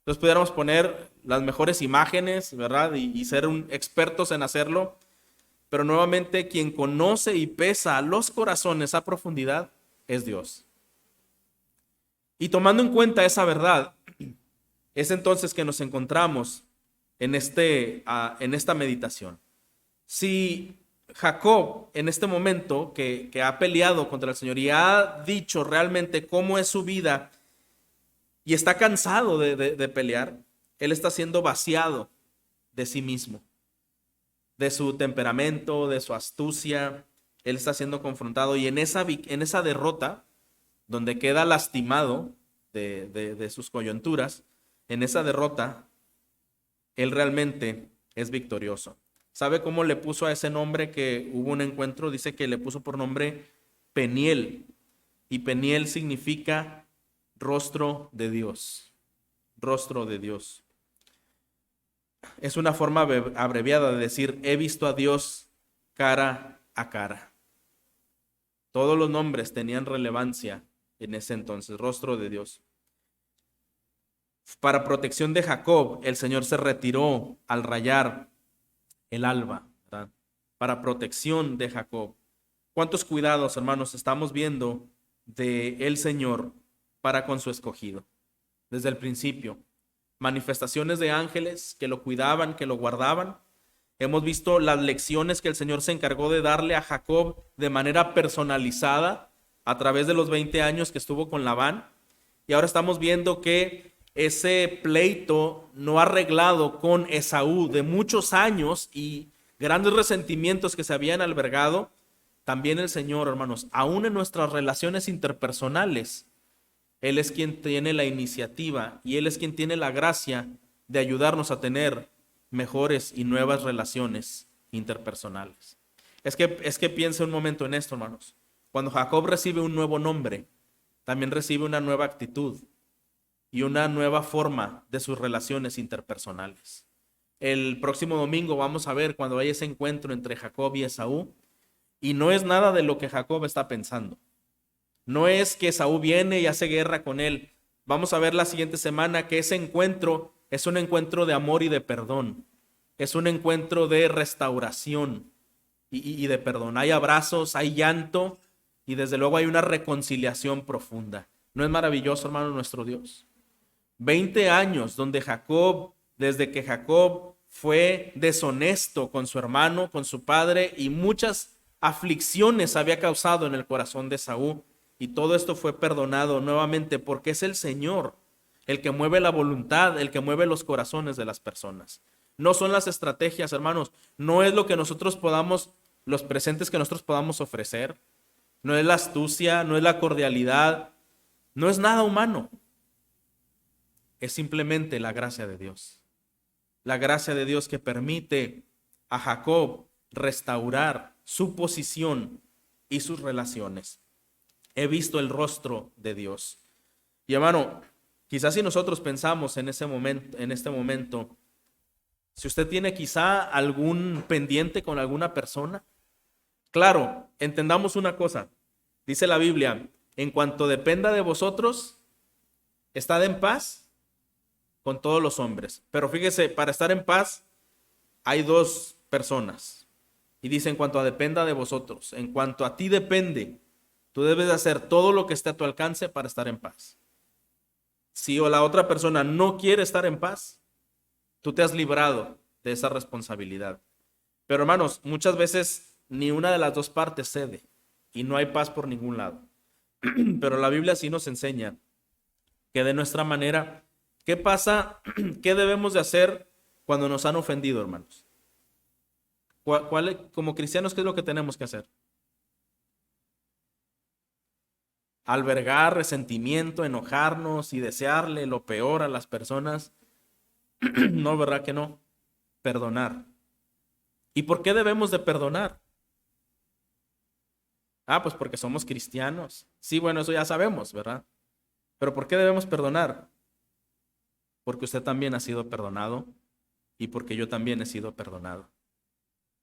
Entonces pudiéramos poner las mejores imágenes, ¿verdad? Y ser expertos en hacerlo. Pero nuevamente quien conoce y pesa los corazones a profundidad es Dios. Y tomando en cuenta esa verdad, es entonces que nos encontramos en esta meditación. Si Jacob en este momento que ha peleado contra el Señor y ha dicho realmente cómo es su vida y está cansado de pelear, él está siendo vaciado de sí mismo, de su temperamento, de su astucia. Él está siendo confrontado y en esa derrota, donde queda lastimado de sus coyunturas, en esa derrota, él realmente es victorioso. ¿Sabe cómo le puso a ese nombre que hubo un encuentro? Dice que le puso por nombre Peniel. Y Peniel significa rostro de Dios. Rostro de Dios. Es una forma abreviada de decir, he visto a Dios cara a cara. Todos los nombres tenían relevancia en ese entonces, rostro de Dios. Para protección de Jacob, el Señor se retiró al rayar el alba, ¿verdad? Para protección de Jacob. ¿Cuántos cuidados, hermanos, estamos viendo de el Señor para con su escogido? Desde el principio. Manifestaciones de ángeles que lo cuidaban, que lo guardaban. Hemos visto las lecciones que el Señor se encargó de darle a Jacob de manera personalizada a través de los 20 años que estuvo con Labán. Y ahora estamos viendo que ese pleito no arreglado con Esaú de muchos años y grandes resentimientos que se habían albergado, también el Señor, hermanos, aún en nuestras relaciones interpersonales, Él es quien tiene la iniciativa y Él es quien tiene la gracia de ayudarnos a tener mejores y nuevas relaciones interpersonales. Es que piense un momento en esto, hermanos. Cuando Jacob recibe un nuevo nombre, también recibe una nueva actitud y una nueva forma de sus relaciones interpersonales. El próximo domingo vamos a ver cuando hay ese encuentro entre Jacob y Esaú. Y no es nada de lo que Jacob está pensando. No es que Esaú viene y hace guerra con él. Vamos a ver la siguiente semana que ese encuentro es un encuentro de amor y de perdón. Es un encuentro de restauración y de perdón. Hay abrazos, hay llanto y desde luego hay una reconciliación profunda. ¿No es maravilloso, hermano, nuestro Dios? 20 años donde desde que Jacob fue deshonesto con su hermano, con su padre, y muchas aflicciones había causado en el corazón de Esaú, y todo esto fue perdonado nuevamente porque es el Señor el que mueve la voluntad, el que mueve los corazones de las personas. No son las estrategias, hermanos, no es lo que nosotros podamos, los presentes que nosotros podamos ofrecer, no es la astucia, no es la cordialidad, no es nada humano. Es simplemente la gracia de Dios. La gracia de Dios que permite a Jacob restaurar su posición y sus relaciones. He visto el rostro de Dios. Y hermano, quizás si nosotros pensamos en este momento, si usted tiene quizá algún pendiente con alguna persona, claro, entendamos una cosa. Dice la Biblia, en cuanto dependa de vosotros, estad en paz con todos los hombres. Pero fíjese, para estar en paz hay dos personas. Y dice, en cuanto a dependa de vosotros, en cuanto a ti depende, tú debes de hacer todo lo que esté a tu alcance para estar en paz. Si o la otra persona no quiere estar en paz, tú te has librado de esa responsabilidad. Pero hermanos, muchas veces ni una de las dos partes cede y no hay paz por ningún lado. Pero la Biblia sí nos enseña que de nuestra manera, ¿qué pasa? ¿Qué debemos de hacer cuando nos han ofendido, hermanos? Como cristianos, ¿qué es lo que tenemos que hacer? Albergar resentimiento, enojarnos y desearle lo peor a las personas. No, ¿verdad que no? Perdonar. ¿Y por qué debemos de perdonar? Pues porque somos cristianos. Sí, bueno, eso ya sabemos, ¿verdad? Pero ¿por qué debemos perdonar? Porque usted también ha sido perdonado y porque yo también he sido perdonado.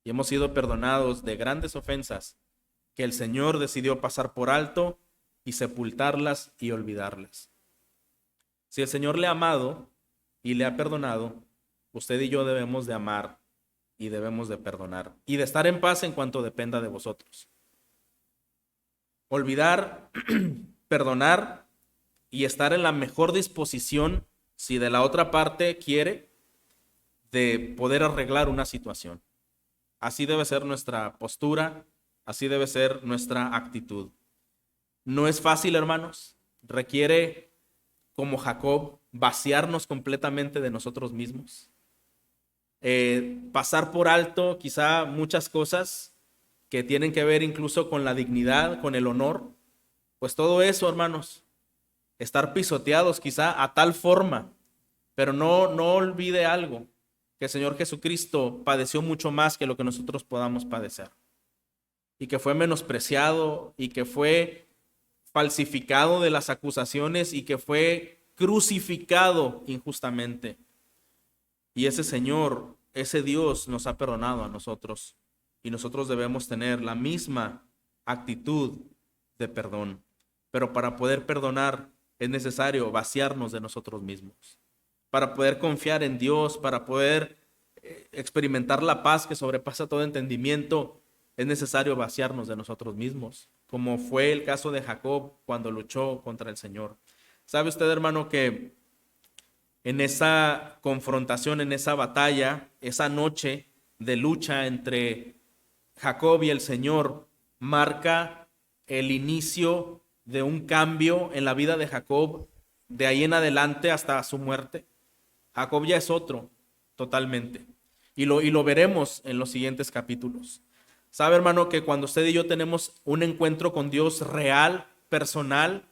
Y hemos sido perdonados de grandes ofensas que el Señor decidió pasar por alto y sepultarlas y olvidarlas. Si el Señor le ha amado y le ha perdonado, usted y yo debemos de amar y debemos de perdonar y de estar en paz en cuanto dependa de vosotros. Olvidar, perdonar y estar en la mejor disposición, si de la otra parte quiere, de poder arreglar una situación. Así debe ser nuestra postura, así debe ser nuestra actitud. No es fácil, hermanos. Requiere, como Jacob, vaciarnos completamente de nosotros mismos. Pasar por alto quizá muchas cosas que tienen que ver incluso con la dignidad, con el honor. Pues todo eso, hermanos, estar pisoteados quizá a tal forma, pero no olvide algo, que el Señor Jesucristo padeció mucho más que lo que nosotros podamos padecer. Y que fue menospreciado y que fue falsificado de las acusaciones y que fue crucificado injustamente. Y ese Señor, ese Dios nos ha perdonado a nosotros y nosotros debemos tener la misma actitud de perdón. Pero para poder perdonar es necesario vaciarnos de nosotros mismos. Para poder confiar en Dios, para poder experimentar la paz que sobrepasa todo entendimiento, es necesario vaciarnos de nosotros mismos, como fue el caso de Jacob cuando luchó contra el Señor. ¿Sabe usted, hermano, que en esa confrontación, en esa batalla, esa noche de lucha entre Jacob y el Señor, marca el inicio de un cambio en la vida de Jacob de ahí en adelante hasta su muerte? Jacob ya es otro totalmente. Y lo veremos en los siguientes capítulos. Sabe, hermano, que cuando usted y yo tenemos un encuentro con Dios real, personal,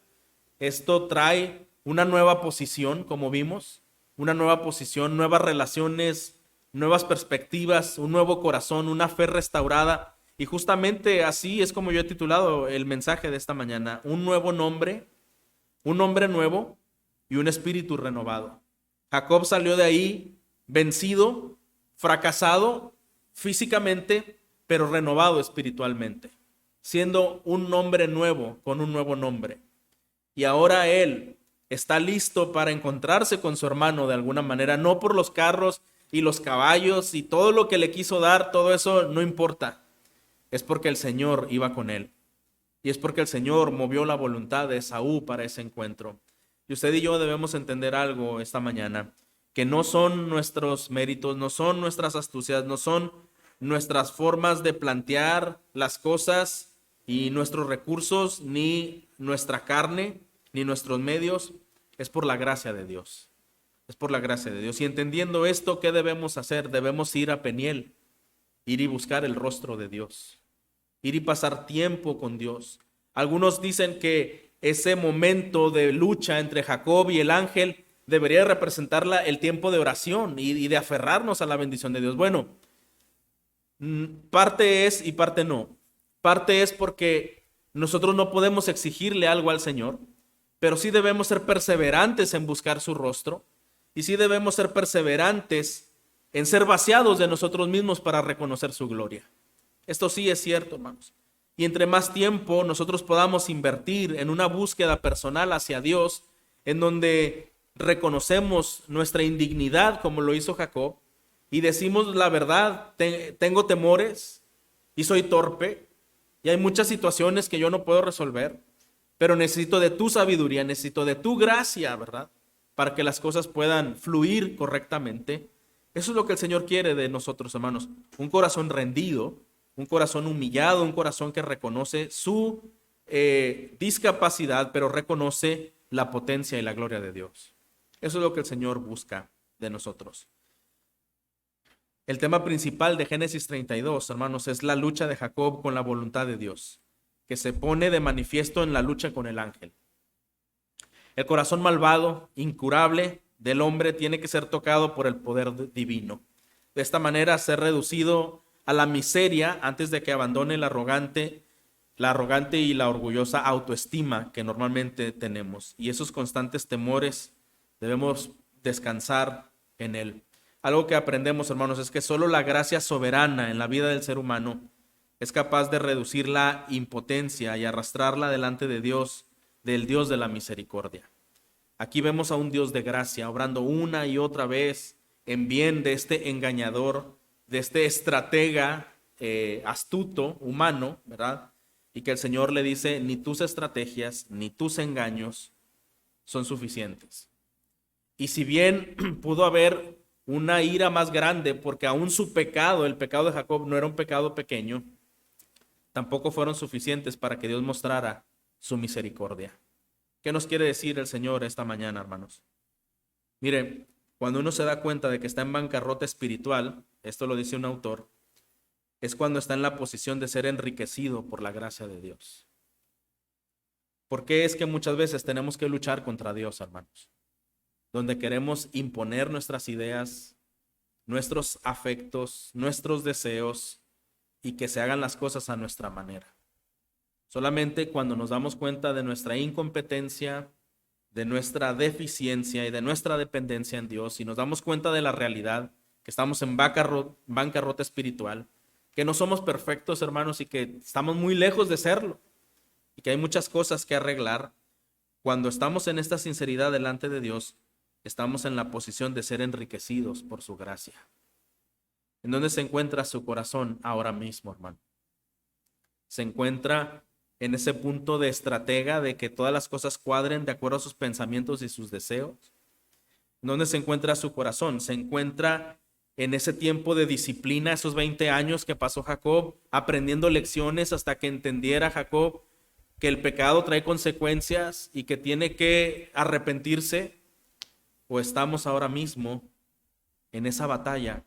esto trae una nueva posición, como vimos, una nueva posición, nuevas relaciones, nuevas perspectivas, un nuevo corazón, una fe restaurada. Y justamente así es como yo he titulado el mensaje de esta mañana: un nuevo nombre, un nombre nuevo y un espíritu renovado. Jacob salió de ahí vencido, fracasado físicamente, pero renovado espiritualmente. siendo un hombre nuevo, con un nuevo nombre. Y ahora él está listo para encontrarse con su hermano de alguna manera, no por los carros y los caballos y todo lo que le quiso dar, todo eso no importa. Es porque el Señor iba con él. Y es porque el Señor movió la voluntad de Esaú para ese encuentro. Y usted y yo debemos entender algo esta mañana, que no son nuestros méritos, no son nuestras astucias, no son nuestras formas de plantear las cosas y nuestros recursos, ni nuestra carne, ni nuestros medios, es por la gracia de Dios. Es por la gracia de Dios. Y entendiendo esto, ¿qué debemos hacer? Debemos ir a Peniel, ir y buscar el rostro de Dios, ir y pasar tiempo con Dios. Algunos dicen que ese momento de lucha entre Jacob y el ángel debería representar el tiempo de oración y de aferrarnos a la bendición de Dios. Bueno, parte es y parte no. Parte es porque nosotros no podemos exigirle algo al Señor, pero sí debemos ser perseverantes en buscar su rostro y sí debemos ser perseverantes en ser vaciados de nosotros mismos para reconocer su gloria. Esto sí es cierto, hermanos. Y entre más tiempo nosotros podamos invertir en una búsqueda personal hacia Dios, en donde reconocemos nuestra indignidad como lo hizo Jacob y decimos la verdad, tengo temores y soy torpe y hay muchas situaciones que yo no puedo resolver, pero necesito de tu sabiduría, necesito de tu gracia, ¿verdad? Para que las cosas puedan fluir correctamente. Eso es lo que el Señor quiere de nosotros, hermanos. Un corazón rendido, un corazón humillado, un corazón que reconoce su discapacidad, pero reconoce la potencia y la gloria de Dios. Eso es lo que el Señor busca de nosotros. El tema principal de Génesis 32, hermanos, es la lucha de Jacob con la voluntad de Dios, que se pone de manifiesto en la lucha con el ángel. El corazón malvado, incurable del hombre tiene que ser tocado por el poder divino. De esta manera, ser reducido a la miseria antes de que abandone la arrogante y la orgullosa autoestima que normalmente tenemos. Y esos constantes temores debemos descansar en él. Algo que aprendemos, hermanos, es que solo la gracia soberana en la vida del ser humano es capaz de reducir la impotencia y arrastrarla delante de Dios, del Dios de la misericordia. Aquí vemos a un Dios de gracia obrando una y otra vez en bien de este engañador, de este estratega astuto, humano, ¿verdad? Y que el Señor le dice, ni tus estrategias, ni tus engaños son suficientes. Y si bien pudo haber una ira más grande, porque aún su pecado, el pecado de Jacob, no era un pecado pequeño, tampoco fueron suficientes para que Dios mostrara su misericordia. ¿Qué nos quiere decir el Señor esta mañana, hermanos? Mire, cuando uno se da cuenta de que está en bancarrota espiritual, esto lo dice un autor, es cuando está en la posición de ser enriquecido por la gracia de Dios. ¿Por qué es que muchas veces tenemos que luchar contra Dios, hermanos? Donde queremos imponer nuestras ideas, nuestros afectos, nuestros deseos y que se hagan las cosas a nuestra manera. Solamente cuando nos damos cuenta de nuestra incompetencia, de nuestra deficiencia y de nuestra dependencia en Dios y nos damos cuenta de la realidad, que estamos en bancarrota espiritual, que no somos perfectos, hermanos, y que estamos muy lejos de serlo y que hay muchas cosas que arreglar. Cuando estamos en esta sinceridad delante de Dios, estamos en la posición de ser enriquecidos por su gracia. ¿En dónde se encuentra su corazón ahora mismo, hermano? Se encuentra en ese punto de estratega de que todas las cosas cuadren de acuerdo a sus pensamientos y sus deseos. ¿Dónde se encuentra su corazón? Se encuentra en ese tiempo de disciplina, esos 20 años que pasó Jacob, aprendiendo lecciones hasta que entendiera Jacob que el pecado trae consecuencias y que tiene que arrepentirse. ¿O estamos ahora mismo en esa batalla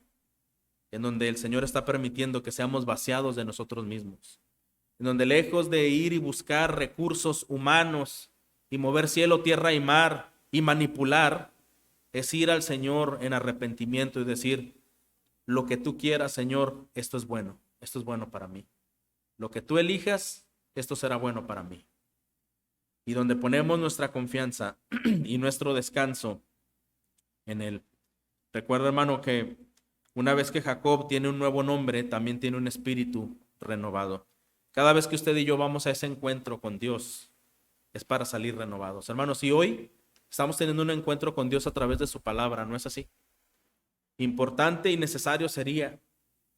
en donde el Señor está permitiendo que seamos vaciados de nosotros mismos? En donde lejos de ir y buscar recursos humanos y mover cielo, tierra y mar y manipular, es ir al Señor en arrepentimiento y decir, lo que tú quieras, Señor, esto es bueno para mí. Lo que tú elijas, esto será bueno para mí. Y donde ponemos nuestra confianza y nuestro descanso en Él. Recuerda, hermano, que una vez que Jacob tiene un nuevo nombre, también tiene un espíritu renovado. Cada vez que usted y yo vamos a ese encuentro con Dios, es para salir renovados. Hermanos, y hoy estamos teniendo un encuentro con Dios a través de su palabra, ¿no es así? Importante y necesario sería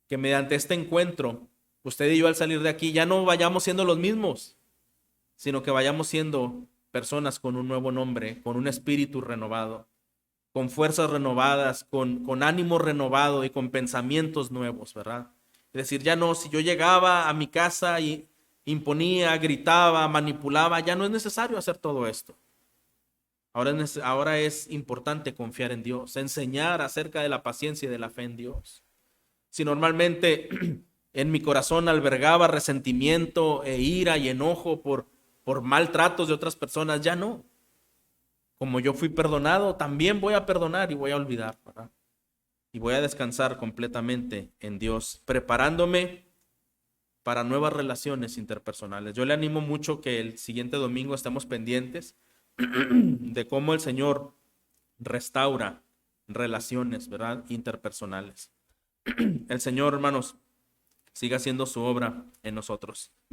que mediante este encuentro, usted y yo al salir de aquí ya no vayamos siendo los mismos, sino que vayamos siendo personas con un nuevo nombre, con un espíritu renovado, con fuerzas renovadas, con ánimo renovado y con pensamientos nuevos, ¿verdad? Es decir, ya no, si yo llegaba a mi casa y imponía, gritaba, manipulaba, ya no es necesario hacer todo esto. Ahora es importante confiar en Dios, enseñar acerca de la paciencia y de la fe en Dios. Si normalmente en mi corazón albergaba resentimiento e ira y enojo por maltratos de otras personas, ya no. Como yo fui perdonado, también voy a perdonar y voy a olvidar, ¿verdad? Y voy a descansar completamente en Dios, preparándome para nuevas relaciones interpersonales. Yo le animo mucho que el siguiente domingo estemos pendientes de cómo el Señor restaura relaciones, ¿verdad? Interpersonales. El Señor, hermanos, siga haciendo su obra en nosotros. Vamos